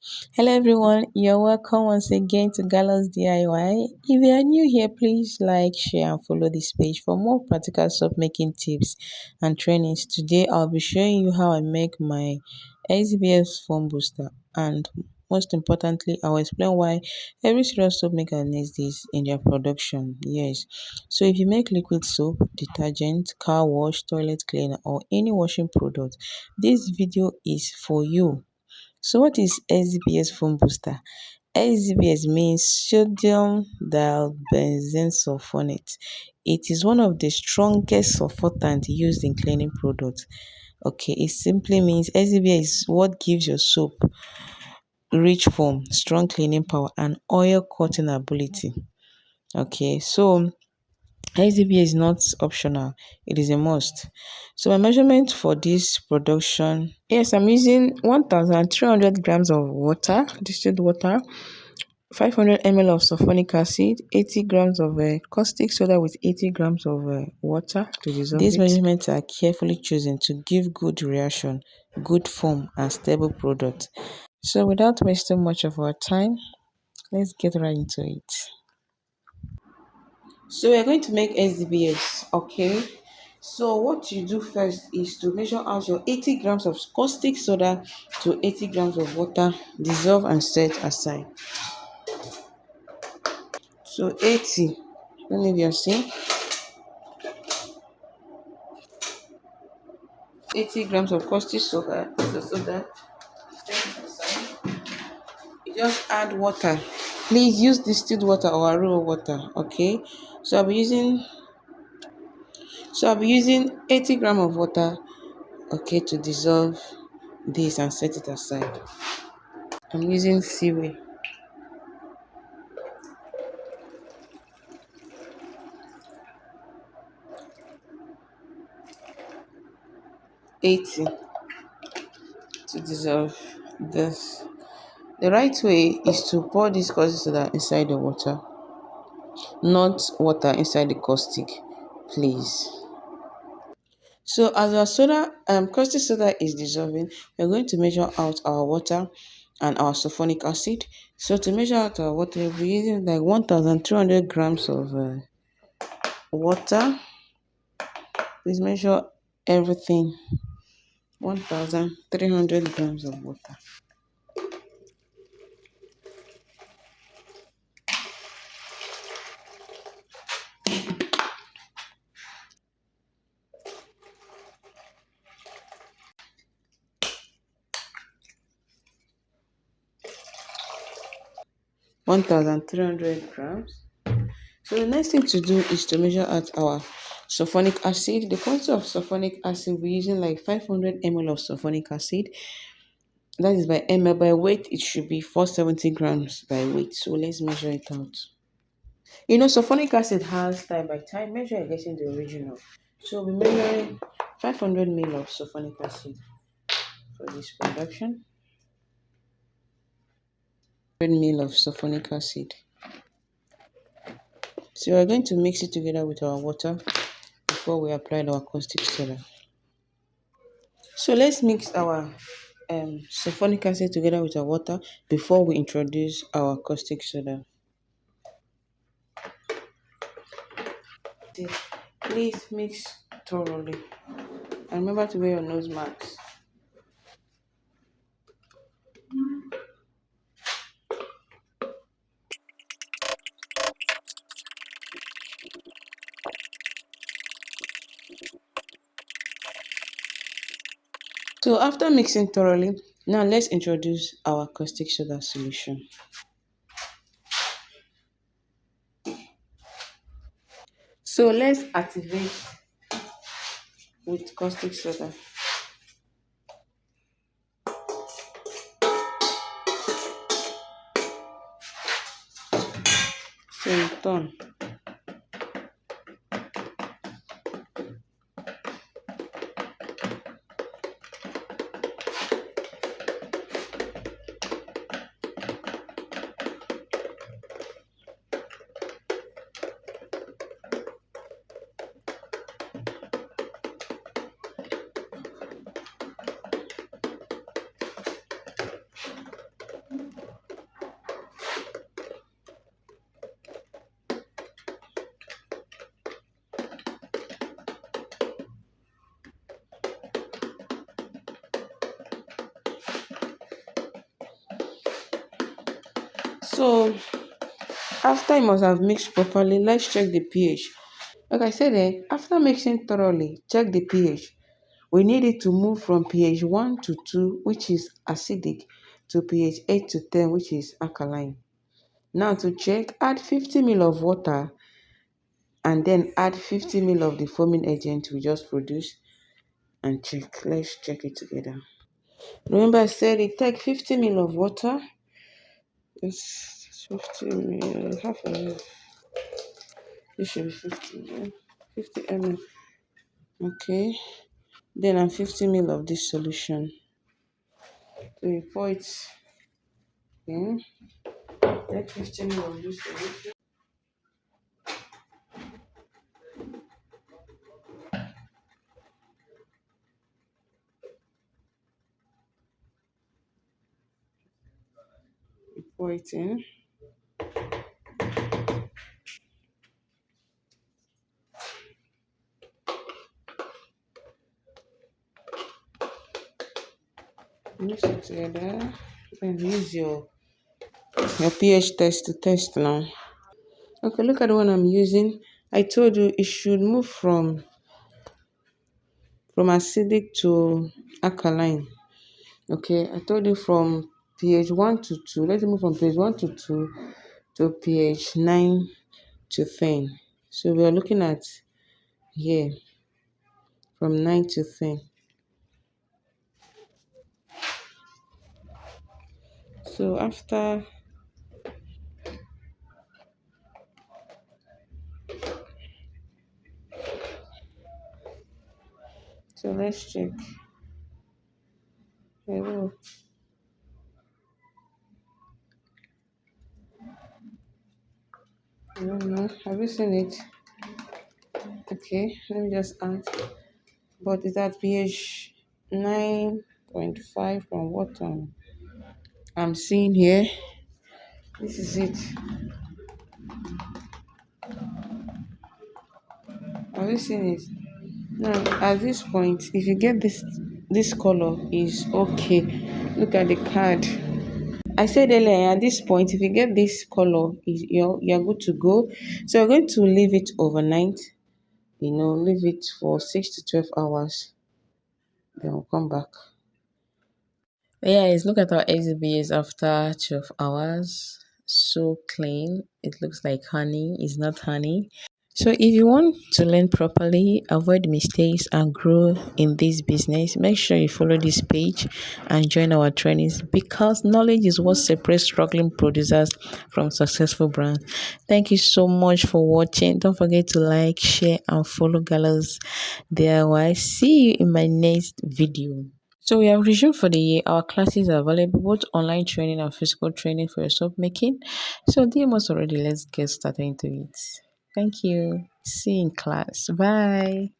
Hello everyone, you're welcome once again to Gallus DIY. If you are new here, please like, share and follow this page for more practical soap making tips and trainings. Today I'll be showing you how I make my SDBS foam booster, and most importantly I'll explain why every serious soap maker needs this in their production. Yes, so if you make liquid soap, detergent, car wash, toilet cleaner or any washing product, this video is for you. So what is SDBS foam booster? SDBS means sodium dialbenzene sulfonate. It is one of the strongest surfactants used in cleaning products. Okay, it simply means SDBS is what gives your soap rich foam, strong cleaning power, and oil cutting ability. Okay, so SDBS is not optional, it is a must. So my measurement for this production, yes, I'm using 1,300 grams of water, distilled water, 500 ml of sulphonic acid, 80 grams of caustic soda with 80 grams of water to dissolve. These measurements are carefully chosen to give good reaction, good foam and stable product. So without wasting much of our time, let's get right into it. So we're going to make SDBS, okay? So what you do first is to measure out your 80 grams of caustic soda to 80 grams of water, dissolve and set aside. So 80, let me you see, 80 grams of caustic soda, set aside. You just add water. Please use distilled water or arrow water, okay? So I'll be using 80 grams of water, okay, to dissolve this and set it aside. I'm using seaweed. 80 to dissolve this. The right way is to pour this caustic soda inside the water, not water inside the caustic, please. So as our caustic soda is dissolving, we're going to measure out our water and our sulphonic acid. So to measure out our water, we'll be using like 1,200 grams of water. Please measure everything. 1,300 grams of water. 1,300 grams. So the next thing to do is to measure out our sulphonic acid. The quantity of sulphonic acid, we're using like 500 ml of sulphonic acid. That is by ml. By weight, it should be 470 grams by weight. So let's measure it out. Sulphonic acid has time by time. Measure against the original. So we're measuring 500 ml of sulphonic acid for this production. 100 ml of sulphonic acid. So we're going to mix it together with our water before we apply our caustic soda. So let's mix our sulphonic acid together with our water before we introduce our caustic soda. Please mix thoroughly and remember to wear your nose masks. So after mixing thoroughly, now let's introduce our caustic soda solution. So let's activate with caustic soda. So we turn. So after you must have mixed properly, let's check the pH. Like I said, after mixing thoroughly, check the pH. We need it to move from pH 1 to 2, which is acidic, to pH 8 to 10, which is alkaline. Now to check, add 50 ml of water and then add 50 ml of the foaming agent we just produced and check. Let's check it together. Remember I said it take 50 ml of water. It's 50 ml, half of it. This should be 50, yeah. 50 ml. Okay. Then I'm 50 ml of this solution. So you pour it in. Take 50 ml of this solution. You pour it in. Mix it together. Then use your pH test to test now. Okay, look at the one I'm using. I told you it should move from acidic to alkaline. Okay, I told you from pH 1 to 2. Let's move from pH 1 to 2 to pH 9 to 10. So we are looking at here from 9 to 10. So let's check. Hello. I don't know. Have you seen it? Okay, let me just add. But it's at pH 9.5 from what I'm seeing here. This is it. Have you seen it? Now, at this point, if you get this color is okay. Look at the card. I said earlier, at this point, if you get this color, you're good to go. So you're going to leave it overnight. Leave it for 6 to 12 hours. Then we'll come back. Yeah, let's look at our SDBS after 12 hours. So clean. It looks like honey. It's not honey. So if you want to learn properly, avoid mistakes and grow in this business, make sure you follow this page and join our trainings because knowledge is what separates struggling producers from successful brands. Thank you so much for watching. Don't forget to like, share, and follow Gallows DIY. See you in my next video. So we have resumed for the year. Our classes are available, both online training and physical training for your soap making. So DM us already. Let's get started into it. Thank you. See you in class. Bye.